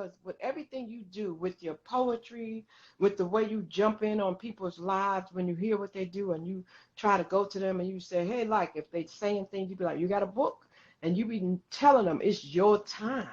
because with everything you do, with your poetry, with the way you jump in on people's lives when you hear what they do and you try to go to them and you say, hey, like if they saying things, you be like, you got a book? And you be telling them it's your time.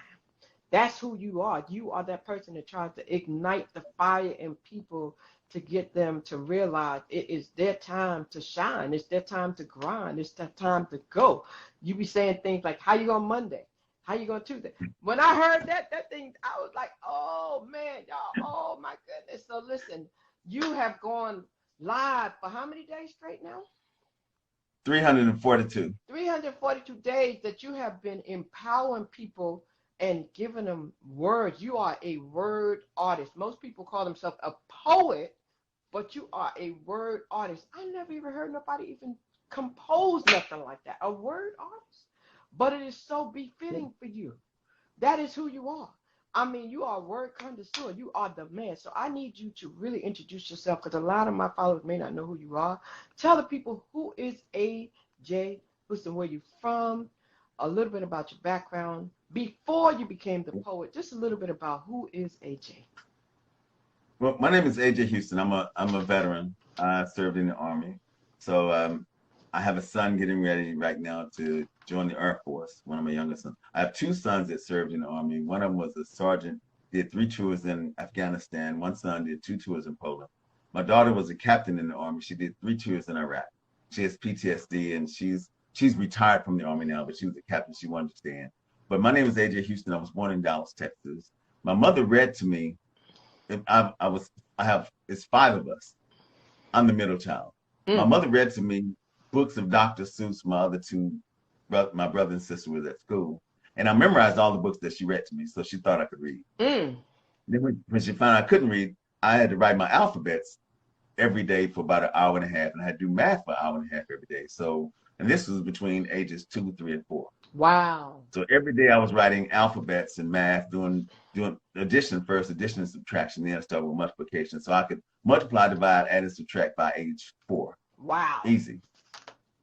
That's who you are. You are that person that tries to ignite the fire in people to get them to realize it is their time to shine. It's their time to grind. It's their time to go. You be saying things like, how you going Monday? How you going Tuesday? When I heard that thing, I was like, oh, man, y'all, oh, my goodness. So listen, you have gone live for how many days straight now? 342. 342 days that you have been empowering people and giving them words. You are a word artist. Most people call themselves a poet, but you are a word artist. I never even heard nobody even compose nothing like that. A word artist. But it is so befitting for you. That is who you are. I mean, you are a word connoisseur. You are the man. So I need you to really introduce yourself because a lot of my followers may not know who you are. Tell the people who is AJ Houston, where you from, a little bit about your background before you became the poet. Just a little bit about who is AJ. Well, my name is AJ Houston. I'm a veteran. I served in the Army. So I have a son getting ready right now to join the Air Force, one of my youngest sons. I have two sons that served in the Army. One of them was a sergeant, did 3 tours in Afghanistan. One son did 2 tours in Poland. My daughter was a captain in the Army. She did 3 tours in Iraq. She has PTSD, and she's retired from the Army now, but she was a captain. She wanted to stay in. But my name is AJ Houston. I was born in Dallas, Texas. My mother read to me. It's 5 of us. I'm the middle child. My mother read to me books of Dr. Seuss. My other 2, my brother and sister was at school. And I memorized all the books that she read to me, so she thought I could read. Then when she found I couldn't read, I had to write my alphabets every day for about an hour and a half, and I had to do math for an hour and a half every day. So, and this was between ages 2, 3, and 4. Wow. So every day I was writing alphabets and math, doing addition first, addition and subtraction, then I started with multiplication. So I could multiply, divide, add, and subtract by age 4. Wow. Easy.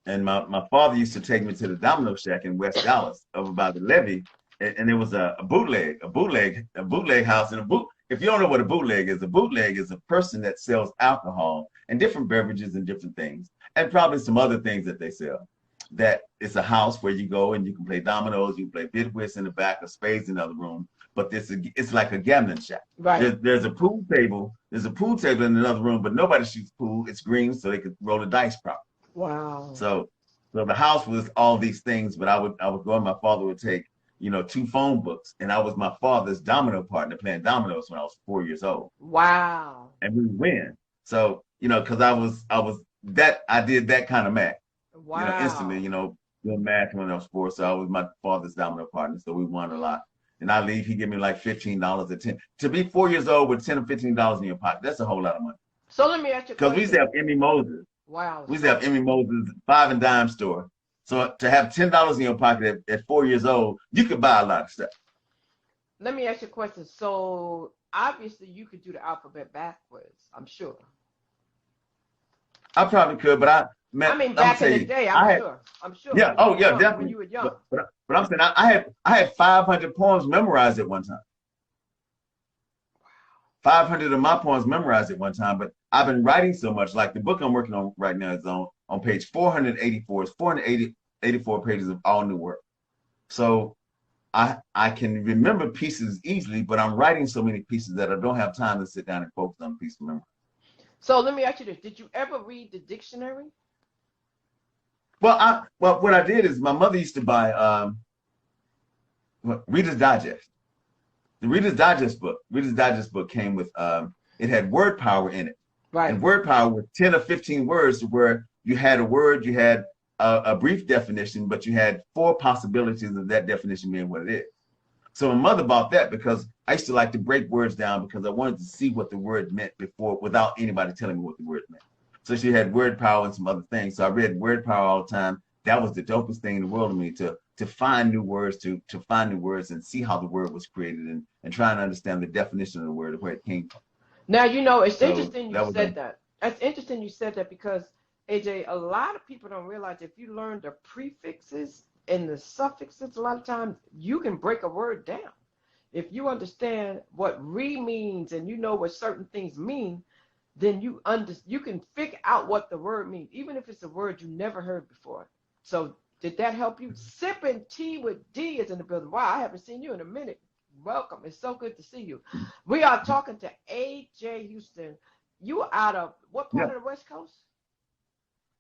And my father used to take me to the Domino Shack in West Dallas over by the levee, and there was a bootleg house. And if you don't know what a bootleg is a person that sells alcohol and different beverages and different things, and probably some other things that they sell. That it's a house where you go and you can play dominoes, you can play bid whist in the back, or spades in the other room. But it's like a gambling shack. Right. There's a pool table. There's a pool table in another room, but nobody shoots pool. It's green, so they could roll the dice properly. Wow. So the house was all these things, but I would go and my father would take, 2 phone books, and I was my father's domino partner playing dominoes when I was 4 years old. Wow. And we would win. So, because I did that kind of math. Wow. Instantly, doing math when I was 4. So I was my father's domino partner. So we won a lot. And I leave, he give me like $15 at 10. To be 4 years old with $10 or $15 in your pocket, that's a whole lot of money. So let me ask you a question. Because we used to have Emmy Moses. Wow. We used to have Emmy Moses 5 and dime store. So to have $10 in your pocket at 4 years old, you could buy a lot of stuff. Let me ask you a question. So obviously you could do the alphabet backwards, I'm sure. I probably could, but back in the day, I'm sure. Yeah. Oh, yeah, definitely. When you were young. But I'm saying I had 500 poems memorized at one time. 500 of my poems memorized at one time, but I've been writing so much. Like the book I'm working on right now is on page 484. It's 484 pages of all new work. So I can remember pieces easily, but I'm writing so many pieces that I don't have time to sit down and focus on a piece of memory. So let me ask you this. Did you ever read the dictionary? Well, what I did is my mother used to buy Reader's Digest. The Reader's Digest book came with, it had word power in it. Right. And word power was 10 or 15 words where you had a word, you had a brief definition, but you had 4 possibilities of that definition being what it is. So my mother bought that because I used to like to break words down because I wanted to see what the word meant before without anybody telling me what the word meant. So she had word power and some other things. So I read word power all the time. That was the dopest thing in the world to me, to find new words, to find new words and see how the word was created and try and understand the definition of the word and where it came from. Now, it's interesting you said that. That's interesting you said that because, AJ, a lot of people don't realize if you learn the prefixes and the suffixes, a lot of times you can break a word down. If you understand what re means and you know what certain things mean, then you can figure out what the word means, even if it's a word you never heard before. So did that help you? Sipping tea with D is in the building. Wow, I haven't seen you in a minute. Welcome. It's so good to see you. We are talking to AJ Houston. You out of what part Yeah. of the West Coast?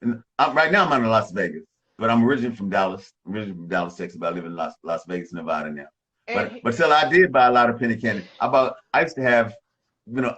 And right now I'm out in Las Vegas, but I'm originally from Dallas. Originally from Dallas, Texas, but I live in Las Vegas, Nevada now. And But still, I did buy a lot of penny candy. I used to have,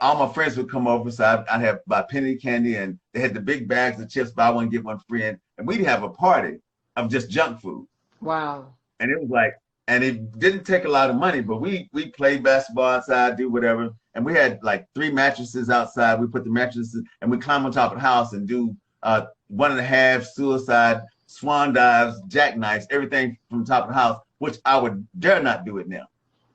all my friends would come over, so I'd have buy penny candy, and they had the big bags of chips, buy one get one free, and we'd have a party of just junk food. wow. And it was like, and it didn't take a lot of money, but we played basketball outside, do whatever, and we had like 3 mattresses outside. We put the mattresses, and we climb on top of the house and do 1.5 suicide, swan dives, jackknives, everything from the top of the house, which I would dare not do it now.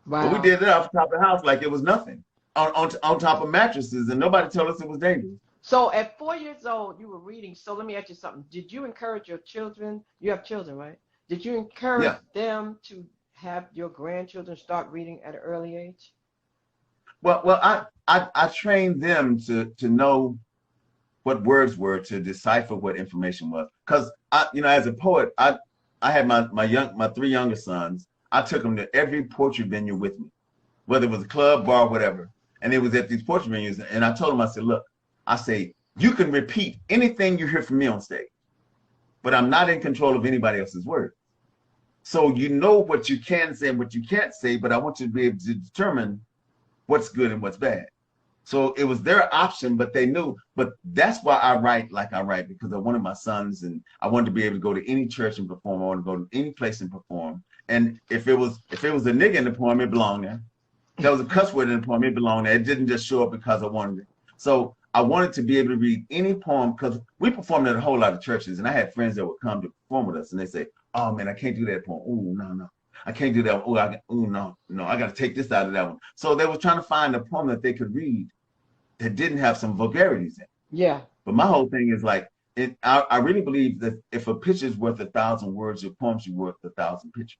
Wow. But we did it off the top of the house like it was nothing on top of mattresses, and nobody told us it was dangerous. So at 4 years old, you were reading. So let me ask you something. Did you encourage your children? You have children, right? Did you encourage them to have your grandchildren start reading at an early age? Well, I trained them to know what words were, to decipher what information was. Because as a poet, I had my 3 younger sons. I took them to every poetry venue with me, whether it was a club, bar, whatever. And it was at these poetry venues. And I told them, I said, look, you can repeat anything you hear from me on stage, but I'm not in control of anybody else's words. So you know what you can say and what you can't say, but I want you to be able to determine what's good and what's bad. So it was their option, but they knew. But that's why I write like I write, because I wanted my sons, and I wanted to be able to go to any church and perform. I wanted to go to any place and perform. And if it was a nigga in the poem, it belonged there. If there was a cuss word in the poem, it belonged there. It didn't just show up because I wanted it. So I wanted to be able to read any poem, because we performed at a whole lot of churches, and I had friends that would come to perform with us, and they say, "Oh man, I can't do that poem. Oh no, I can't do that. Oh, no, I got to take this out of that one." So they were trying to find a poem that they could read that didn't have some vulgarities in it. Yeah. But my whole thing is like, I really believe that if a picture's worth 1,000 words, your poem's worth 1,000 pictures.